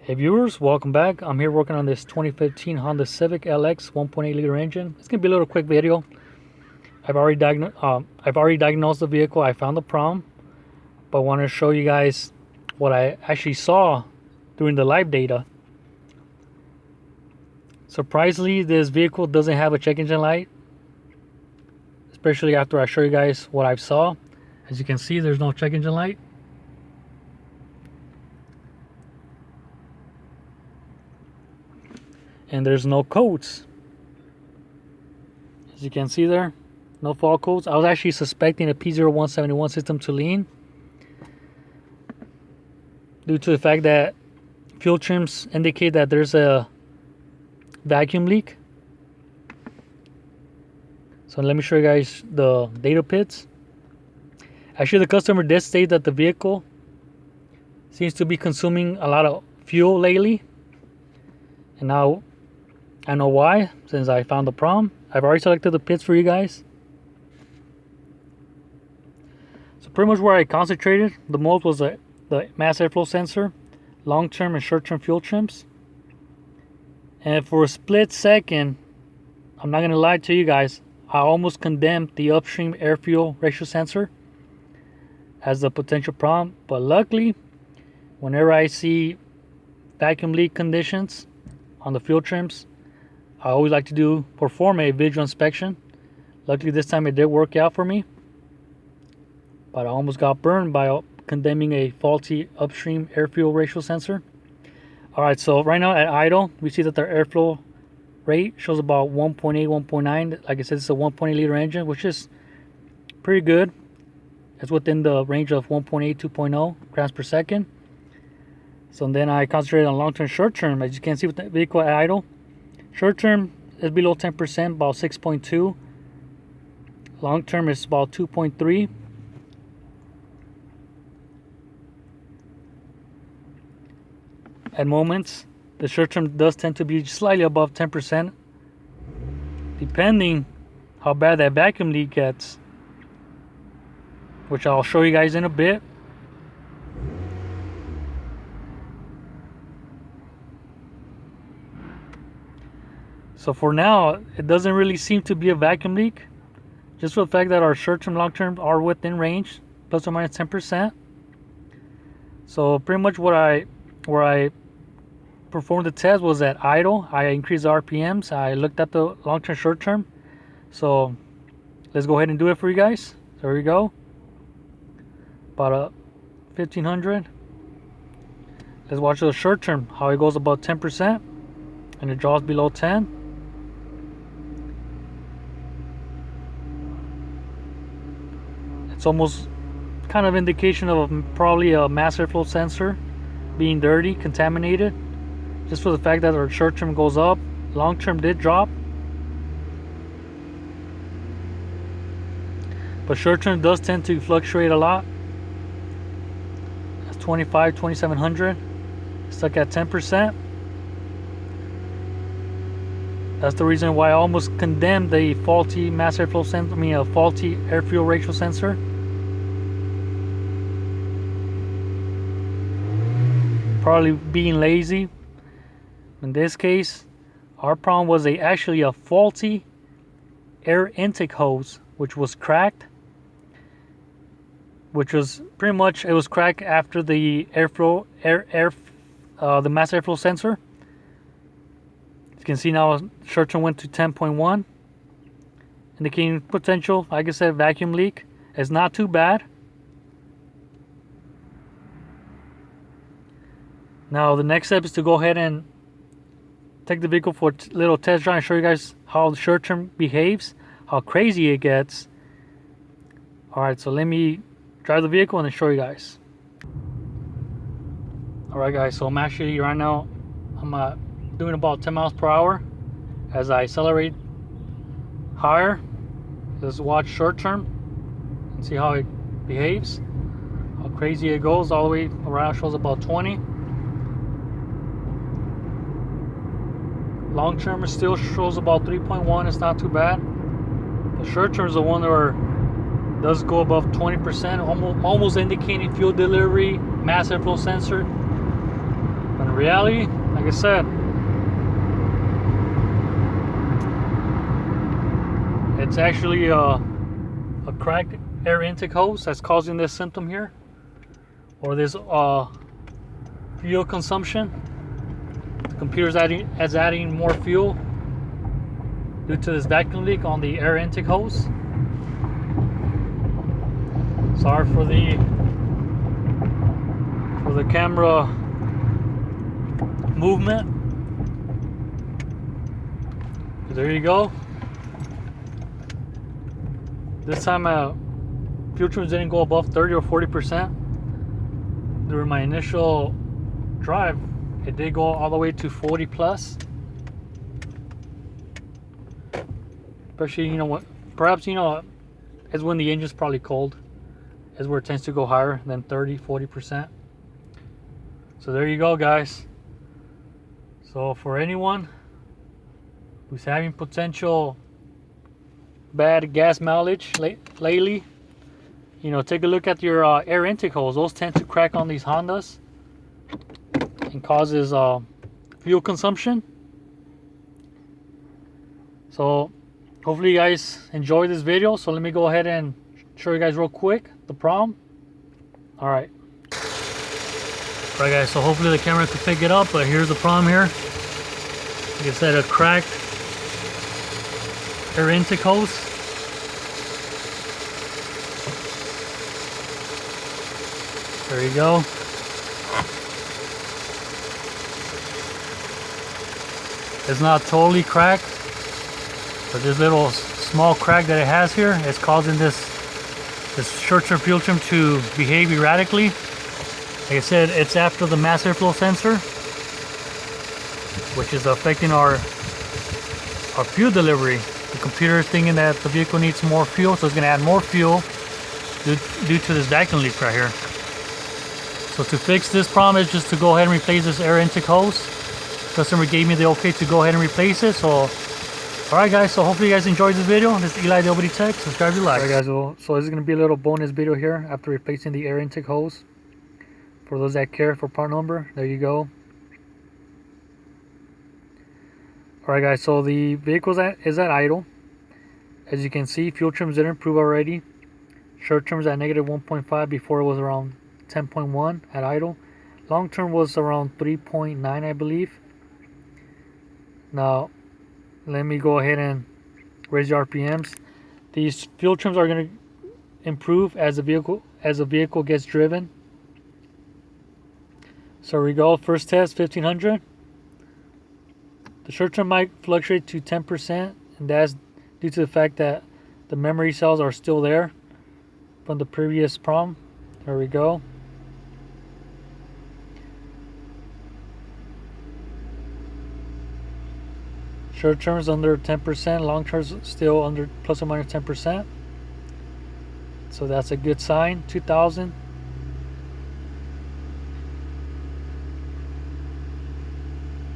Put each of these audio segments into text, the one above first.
Hey viewers, welcome back. I'm here working on this 2015 Honda Civic LX 1.8 liter engine. It's gonna be a little quick video. I've already diagnosed the vehicle. I found the problem, but I want to show you guys what I actually saw during the live data. Surprisingly, this vehicle doesn't have a check engine light, especially after I show you guys what I saw. As you can see, there's no check engine light. And there's no codes. As you can see there, no fault codes. I was actually suspecting a P0171 system to lean due to the fact that fuel trims indicate that there's a vacuum leak. So let me show you guys the data pits. Actually, the customer did state that the vehicle seems to be consuming a lot of fuel lately, and now I know why, since I found the problem. I've already selected the pits for you guys. So pretty much where I concentrated the most was the mass airflow sensor, long-term and short-term fuel trims. And for a split second, I'm not going to lie to you guys, I almost condemned the upstream air-fuel ratio sensor as a potential problem. But luckily, whenever I see vacuum leak conditions on the fuel trims, I always like to perform a visual inspection. Luckily this time it did work out for me, but I almost got burned by condemning a faulty upstream air fuel ratio sensor. Alright, so right now at idle, we see that their airflow rate shows about 1.8, 1.9. Like I said, it's a 1.8 liter engine, which is pretty good. It's within the range of 1.8, 2.0 grams per second. So then I concentrated on long-term, short-term. As you can see with the vehicle at idle, short-term is below 10%, about 6.2. Long-term is about 2.3. At moments, the short-term does tend to be slightly above 10%, depending how bad that vacuum leak gets, which I'll show you guys in a bit. So for now, it doesn't really seem to be a vacuum leak, just for the fact that our short-term, long-term are within range, plus or minus 10%. So pretty much where I performed the test was at idle. I increased the RPMs. I looked at the long-term, short-term. So let's go ahead and do it for you guys. There we go. About 1500. Let's watch the short-term, how it goes above 10% and it drops below 10. It's almost kind of indication of probably a mass airflow sensor being dirty, contaminated, just for the fact that our short term goes up, long term did drop, but short term does tend to fluctuate a lot. That's 25, 2700, stuck at 10%. That's the reason why I almost condemned the faulty mass airflow sensor, a faulty air fuel ratio sensor. Probably being lazy. In this case, our problem was actually a faulty air intake hose, which was cracked. Which was pretty much, it was cracked after the the mass airflow sensor. You can see now short term went to 10.1, indicating potential, like I said, vacuum leak. It's not too bad. Now the next step is to go ahead and take the vehicle for a little test drive and show you guys how the short term behaves, how crazy it gets. Alright, so let me drive the vehicle and then show you guys. Alright guys, so I'm actually right now, I'm doing about 10 miles per hour. As I accelerate higher, let's watch short term and see how it behaves, how crazy it goes. All the way around shows about 20. Long term still shows about 3.1. It's not too bad. The short term is the one where it does go above 20%, almost indicating fuel delivery, mass airflow sensor. reality, like I said, it's actually a cracked air intake hose that's causing this symptom here, or this fuel consumption. The computer's adding more fuel due to this vacuum leak on the air intake hose. Sorry for the camera movement. There you go. This time fuel trims didn't go above 30 or 40%. During my initial drive, it did go all the way to 40 plus. Especially, you know what, perhaps, you know, is when the engine's probably cold, is where it tends to go higher than 30-40%. So there you go, guys. So for anyone who's having potential bad gas mileage lately, you know, take a look at your air intake hose. Those tend to crack on these Hondas and causes fuel consumption. So hopefully you guys enjoy this video. So let me go ahead and show you guys real quick the problem. Alright, guys, so hopefully the camera could pick it up, but here's the problem here. Like I said, a cracked air intake hose. There you go. It's not totally cracked, but this little small crack that it has here is causing this short-term fuel trim to behave erratically. Like I said, it's after the mass airflow sensor, which is affecting our fuel delivery. The computer is thinking that the vehicle needs more fuel, so it's going to add more fuel due to this vacuum leak right here. So to fix this problem is just to go ahead and replace this air intake hose. Customer gave me the okay to go ahead and replace it. So alright guys, so hopefully you guys enjoyed this video. This is Eli the OBD Tech. Subscribe if you like. Alright guys, so this is going to be a little bonus video here after replacing the air intake hose. For those that care for part number, there you go. Alright guys, so the vehicle is at idle. As you can see, fuel trims didn't improve already. Short terms at negative 1.5 before it was around 10.1 at idle. Long term was around 3.9, I believe. Now let me go ahead and raise the RPMs. These fuel trims are going to improve as the vehicle gets driven. So we go, first test 1500. The short term might fluctuate to 10%, and that's due to the fact that the memory cells are still there from the previous problem. There we go. Short terms under 10%, long terms still under plus or minus 10%. So that's a good sign. 2000.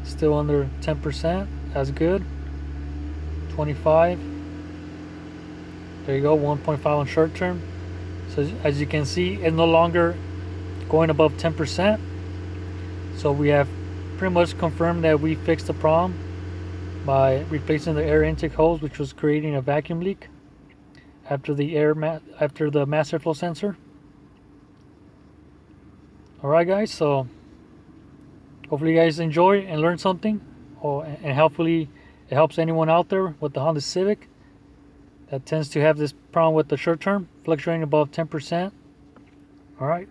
Still under 10%. That's good. 25. There you go. 1.5 on short term. So as you can see, it's no longer going above 10%. So we have pretty much confirmed that we fixed the problem by replacing the air intake hose, which was creating a vacuum leak after the mass airflow sensor. Alright guys, so hopefully you guys enjoy and learn something, and hopefully it helps anyone out there with the Honda Civic that tends to have this problem with the short term fluctuating above 10%. Alright.